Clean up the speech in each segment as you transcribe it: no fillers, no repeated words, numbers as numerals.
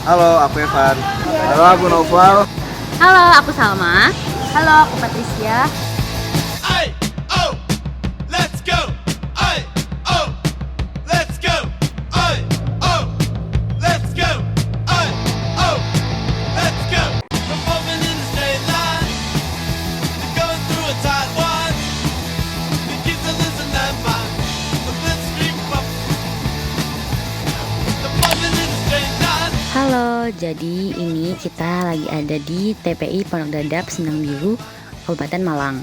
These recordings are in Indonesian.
Halo, aku Evan. Halo, aku Noval. Halo, aku Salma. Halo, aku Patricia. Ay, oh, let's go. Ay, oh, let's go. Ay, oh, let's go. Ay, oh, let's go. Performing in a straight line, going through a tight one. You keep to listen and mind, the blitzkrieg pop. Performing in a straight line. Halo, jadi ini kita lagi ada di TPI Pondok Dadap Sindang Biru, Kabupaten Malang.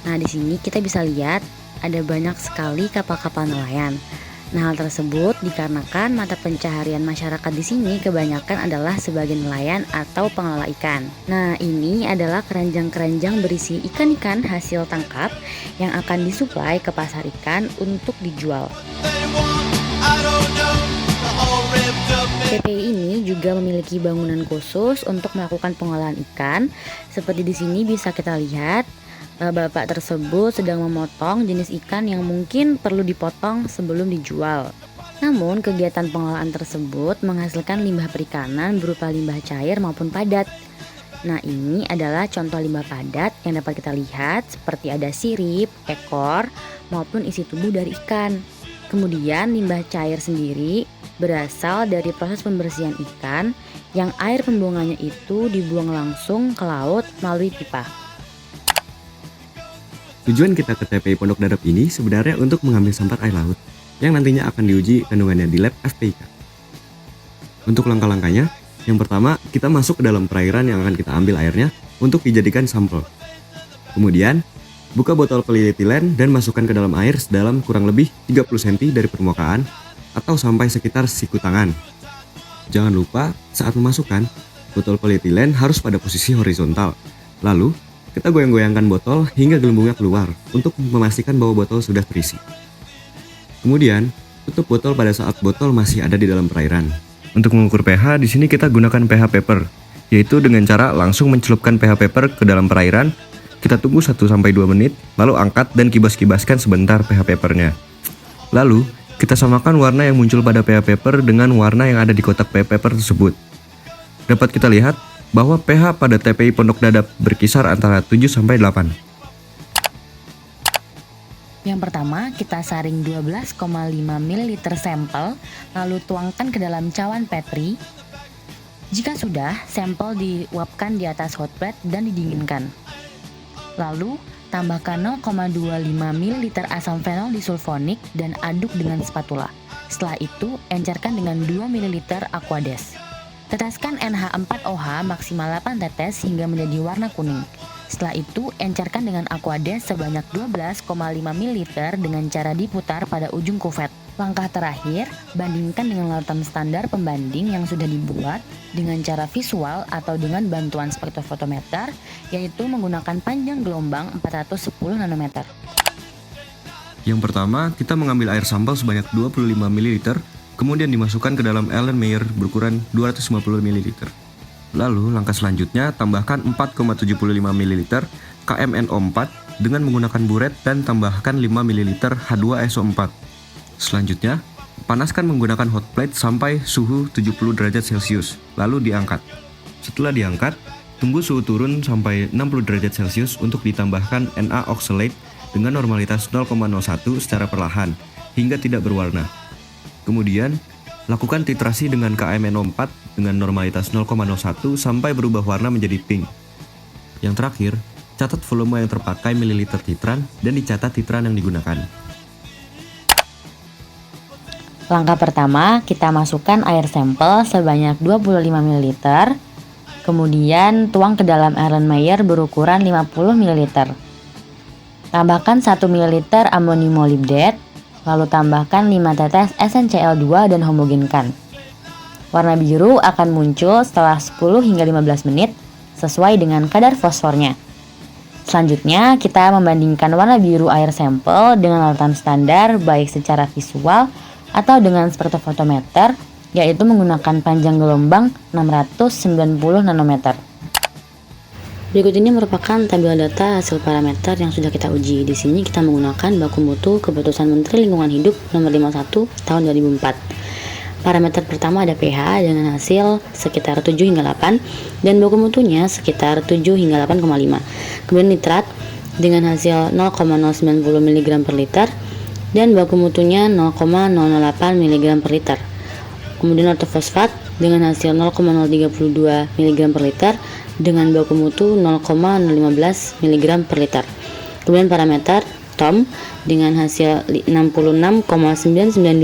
Nah, di sini kita bisa lihat ada banyak sekali kapal-kapal nelayan. Nah, hal tersebut dikarenakan mata pencaharian masyarakat di sini kebanyakan adalah sebagai nelayan atau pengelola ikan. Nah, ini adalah keranjang-keranjang berisi ikan-ikan hasil tangkap yang akan disuplai ke pasar ikan untuk dijual. They want, I don't know, they're all ripped up. TPI ini juga memiliki bangunan khusus untuk melakukan pengolahan ikan. Seperti di sini bisa kita lihat, bapak tersebut sedang memotong jenis ikan yang mungkin perlu dipotong sebelum dijual. Namun, kegiatan pengolahan tersebut menghasilkan limbah perikanan berupa limbah cair maupun padat. Nah, ini adalah contoh limbah padat yang dapat kita lihat seperti ada sirip, ekor, maupun isi tubuh dari ikan. Kemudian limbah cair sendiri berasal dari proses pembersihan ikan yang air pembuangannya itu dibuang langsung ke laut melalui pipa. Tujuan kita ke TPI Pondok Dadap ini sebenarnya untuk mengambil sampel air laut yang nantinya akan diuji kandungannya di lab FPIK. Untuk langkah-langkahnya, yang pertama kita masuk ke dalam perairan yang akan kita ambil airnya untuk dijadikan sampel. Kemudian, buka botol polietilen dan masukkan ke dalam air sedalam kurang lebih 30 cm dari permukaan atau sampai sekitar siku tangan. Jangan lupa saat memasukkan, botol polietilen harus pada posisi horizontal. Lalu, kita goyang-goyangkan botol hingga gelembungnya keluar untuk memastikan bahwa botol sudah terisi. Kemudian, tutup botol pada saat botol masih ada di dalam perairan. Untuk mengukur pH, di sini kita gunakan pH paper, yaitu dengan cara langsung mencelupkan pH paper ke dalam perairan. Kita tunggu 1-2 menit, lalu angkat dan kibas-kibaskan sebentar pH papernya. Lalu, kita samakan warna yang muncul pada pH paper dengan warna yang ada di kotak pH paper tersebut. Dapat kita lihat bahwa pH pada TPI Pondok Dadap berkisar antara 7-8. Yang pertama, kita saring 12,5 ml sampel, lalu tuangkan ke dalam cawan Petri. Jika sudah, sampel diuapkan di atas hot plate dan didinginkan. Lalu, tambahkan 0,25 ml asam fenol disulfonik dan aduk dengan spatula. Setelah itu, encerkan dengan 2 ml Aquades. Teteskan NH4OH maksimal 8 tetes hingga menjadi warna kuning. Setelah itu, encerkan dengan Aquades sebanyak 12,5 ml dengan cara diputar pada ujung kuvet. Langkah terakhir, bandingkan dengan larutan standar pembanding yang sudah dibuat dengan cara visual atau dengan bantuan spektrofotometer, yaitu menggunakan panjang gelombang 410 nanometer. Yang pertama, kita mengambil air sampel sebanyak 25 ml, kemudian dimasukkan ke dalam Erlenmeyer berukuran 250 ml. Lalu, langkah selanjutnya, tambahkan 4,75 ml KMNO4 dengan menggunakan buret dan tambahkan 5 ml H2SO4. Selanjutnya, panaskan menggunakan hot plate sampai suhu 70 derajat Celcius, lalu diangkat. Setelah diangkat, tunggu suhu turun sampai 60 derajat Celcius untuk ditambahkan Na oxalate dengan normalitas 0,01 secara perlahan, hingga tidak berwarna. Kemudian, lakukan titrasi dengan KMNO4 dengan normalitas 0,01 sampai berubah warna menjadi pink. Yang terakhir, catat volume yang terpakai mililiter titran dan dicatat titran yang digunakan. Langkah pertama, kita masukkan air sampel sebanyak 25 ml. Kemudian tuang ke dalam Erlenmeyer berukuran 50 ml. Tambahkan 1 ml amonium molybdate, lalu tambahkan 5 tetes SnCl2 dan homogenkan. Warna biru akan muncul setelah 10 hingga 15 menit sesuai dengan kadar fosfornya. Selanjutnya, kita membandingkan warna biru air sampel dengan larutan standar baik secara visual atau dengan spektrofotometer, yaitu menggunakan panjang gelombang 690 nanometer. Berikut ini merupakan tabel data hasil parameter yang sudah kita uji. Di sini kita menggunakan baku mutu Keputusan Menteri Lingkungan Hidup Nomor 51 Tahun 2004. Parameter pertama ada pH dengan hasil sekitar 7 hingga 8 dan baku mutunya sekitar 7 hingga 8,5. Kemudian nitrat dengan hasil 0,090 mg per liter dan baku mutunya 0,008 mg per liter. Kemudian ortofosfat dengan hasil 0,032 mg per liter dengan baku mutu 0,015 mg per liter. Kemudian parameter TOM dengan hasil 66,992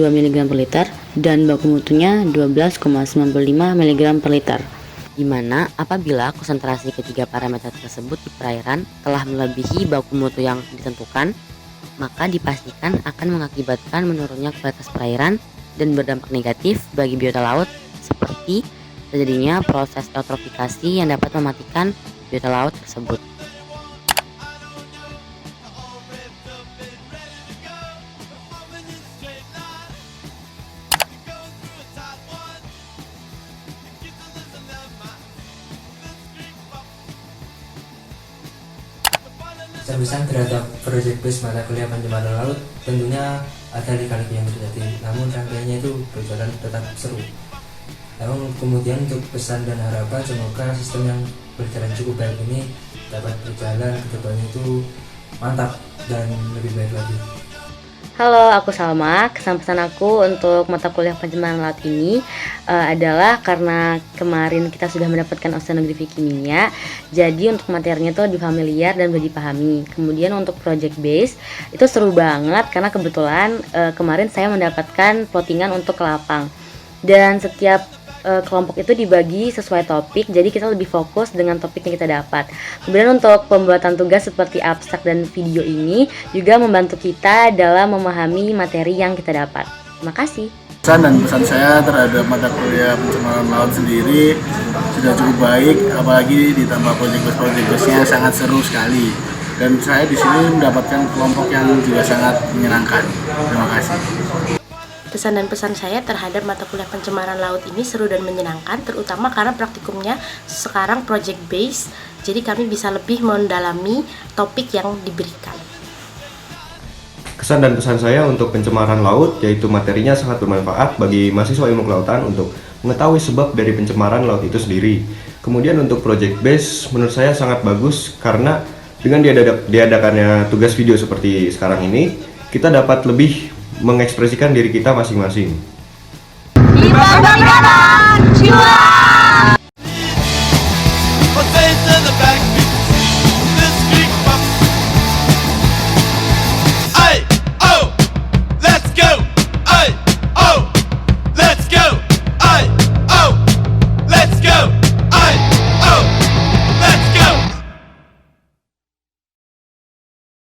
mg per liter dan baku mutunya 12,95 mg per liter. Di mana apabila konsentrasi ketiga parameter tersebut di perairan telah melebihi baku mutu yang ditentukan, maka dipastikan akan mengakibatkan menurunnya kualitas perairan dan berdampak negatif bagi biota laut seperti terjadinya proses eutrofikasi yang dapat mematikan biota laut tersebut. Pesan terhadap project base mata kuliah pencemaran laut tentunya ada lika-liku yang terjadi, namun rangkaiannya itu berjalan tetap seru. Namun kemudian untuk pesan dan harapan semoga sistem yang berjalan cukup baik ini dapat berjalan ke depannya itu mantap dan lebih baik lagi. Halo, aku Salma. Kesan pesan aku untuk mata kuliah pencemaran laut ini adalah karena kemarin kita sudah mendapatkan oceanografi kimia, jadi untuk materinya itu lebih familiar dan lebih dipahami. Kemudian untuk project base itu seru banget karena kebetulan kemarin saya mendapatkan plottingan untuk kelapang dan setiap kelompok itu dibagi sesuai topik, jadi kita lebih fokus dengan topik yang kita dapat. Kemudian untuk pembuatan tugas seperti abstrak dan video ini juga membantu kita dalam memahami materi yang kita dapat. Terima kasih. Pesan dan pesan saya terhadap mata kuliah pencemaran laut sendiri sudah cukup baik, apalagi ditambah project-nya sangat seru sekali. Dan saya di sini mendapatkan kelompok yang juga sangat menyenangkan. Terima kasih. Pesan dan pesan saya terhadap mata kuliah pencemaran laut ini seru dan menyenangkan, terutama karena praktikumnya sekarang project based, jadi kami bisa lebih mendalami topik yang diberikan. Kesan dan pesan saya untuk pencemaran laut yaitu materinya sangat bermanfaat bagi mahasiswa ilmu kelautan untuk mengetahui sebab dari pencemaran laut itu sendiri. Kemudian untuk project base menurut saya sangat bagus karena dengan diadakannya tugas video seperti sekarang ini, kita dapat lebih mengekspresikan diri kita masing-masing. Di perairan jiwa.